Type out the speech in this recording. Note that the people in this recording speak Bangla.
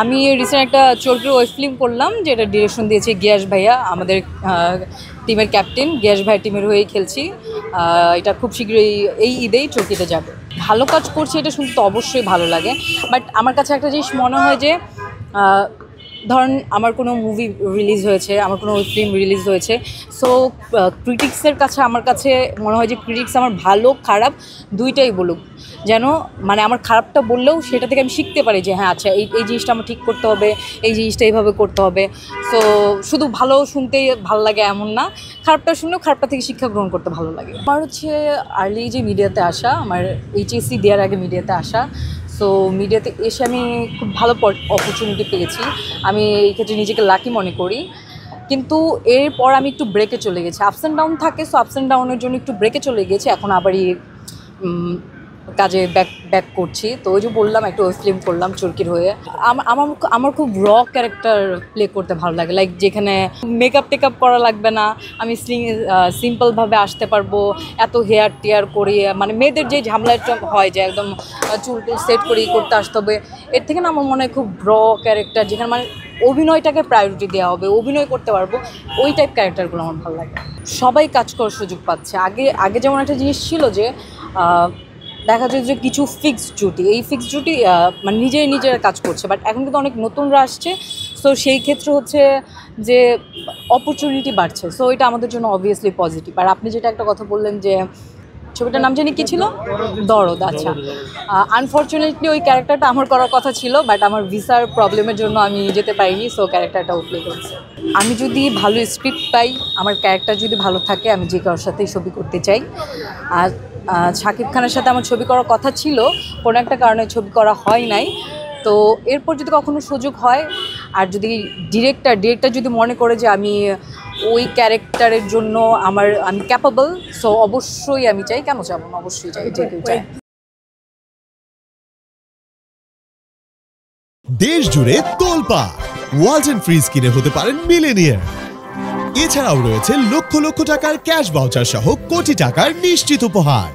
আমি রিসেন্ট একটা চরকির ওয়েব ফিল্ম করলাম, যেটা ডিরেকশন দিয়েছে গিয়াস ভাইয়া, আমাদের টিমের ক্যাপ্টেন। গিয়াস ভাই টিমের হয়েই খেলছি। এটা খুব শীঘ্রই এই ঈদেই চরকিতে যাবে। ভালো কাজ করছি এটা শুনতে তো অবশ্যই ভালো লাগে, বাট আমার কাছে একটা জিনিস মনে হয় যে ধরুন আমার কোনো মুভি রিলিজ হয়েছে, আমার কোনো ফিল্ম রিলিজ হয়েছে, সো ক্রিটিক্সের কাছে আমার কাছে মনে হয় যে ক্রিটিক্স আমার ভালো খারাপ দুইটাই বলুক, যেন মানে আমার খারাপটা বললেও সেটা থেকে আমি শিখতে পারি যে হ্যাঁ আচ্ছা এই জিনিসটা আমার ঠিক করতে হবে, এই জিনিসটা এইভাবে করতে হবে। সো শুধু ভালো শুনতেই ভালো লাগে এমন না, খারাপটা শুনলেও খারাপটা থেকে শিক্ষা গ্রহণ করতে ভালো লাগে। আমার হচ্ছে আর্লি যে মিডিয়াতে আসা, আমার এইচএসসি দেওয়ার আগে মিডিয়াতে আসা। সো মিডিয়াতে এসে আমি খুব ভালো অপরচুনিটি পেয়েছি, আমি এই ক্ষেত্রে নিজেকে লাকি মনে করি। কিন্তু এরপর আমি একটু ব্রেকে চলে গেছি, আপস অ্যান্ড ডাউন থাকে, সো আপস অ্যান্ড ডাউনের জন্য একটু ব্রেকে চলে গেছি, এখন আবারই কাজে ব্যাক করছি। তো ওই যে বললাম একটা ওয়েব ফিল্ম করলাম চরকির হয়ে। আমার খুব র ক্যারেক্টার প্লে করতে ভালো লাগে, লাইক যেখানে মেকআপ টেকআপ করা লাগবে না, আমি সিম্পলভাবে আসতে পারবো, এত হেয়ার টেয়ার করিয়ে, মানে মেয়েদের যে ঝামেলাটা হয় যে একদম চুল টুল সেট করিয়ে করতে আসতে হবে, এর থেকে না আমার মনে হয় খুব র ক্যারেক্টার, যেখানে মানে অভিনয়টাকে প্রায়োরিটি দেওয়া হবে, অভিনয় করতে পারবো, ওই টাইপ ক্যারেক্টারগুলো আমার ভালো লাগে। সবাই কাজ করার সুযোগ পাচ্ছে। আগে যেমন একটা জিনিস ছিল যে দেখা যায় যে কিছু ফিক্সড ডিউটি, এই ফিক্সড ডিউটি মানে নিজেরা কাজ করছে, বাট এখন কিন্তু অনেক নতুনরা আসছে, সো সেই ক্ষেত্রে হচ্ছে যে অপরচুনিটি বাড়ছে, সো এটা আমাদের জন্য অবভিয়াসলি পজিটিভ। আর আপনি যেটা একটা কথা বললেন যে ছবিটার নাম জানি কী ছিল, দরদ। আচ্ছা, আনফর্চুনেটলি ওই ক্যারেক্টারটা আমার করার কথা ছিল, বাট আমার ভিসার প্রবলেমের জন্য আমি যেতে পারিনি, সো ক্যারেক্টারটাও প্লে করছে। আমি যদি ভালো স্ক্রিপ্ট পাই, আমার ক্যারেক্টার যদি ভালো থাকে, আমি যে কারোর সাথেই ছবি করতে চাই। আর শাকিব খানের সাথে আমার ছবি করার কথা ছিল, কোনো একটা কারণে ছবি করা হয় নাই। তো এরপর যদি কখনো সুযোগ হয়, আর যদি ডিরেক্টর যদি মনে করে যে আমি ওই ক্যারেক্টারের জন্য আমি ক্যাপাবল, সো অবশ্যই আমি চাই, কেন চাবো না, অবশ্যই চাই, যে কেউ চাই। দেশ জুড়ে তোলপাড়, ওয়ালটন ফ্রিজ কিনে হতে পারেন মিলেনিয়ার। এছাড়াও রয়েছে লক্ষ লক্ষ টাকার ক্যাশ ভাউচার সহ কোটি টাকার নিশ্চিত উপহার।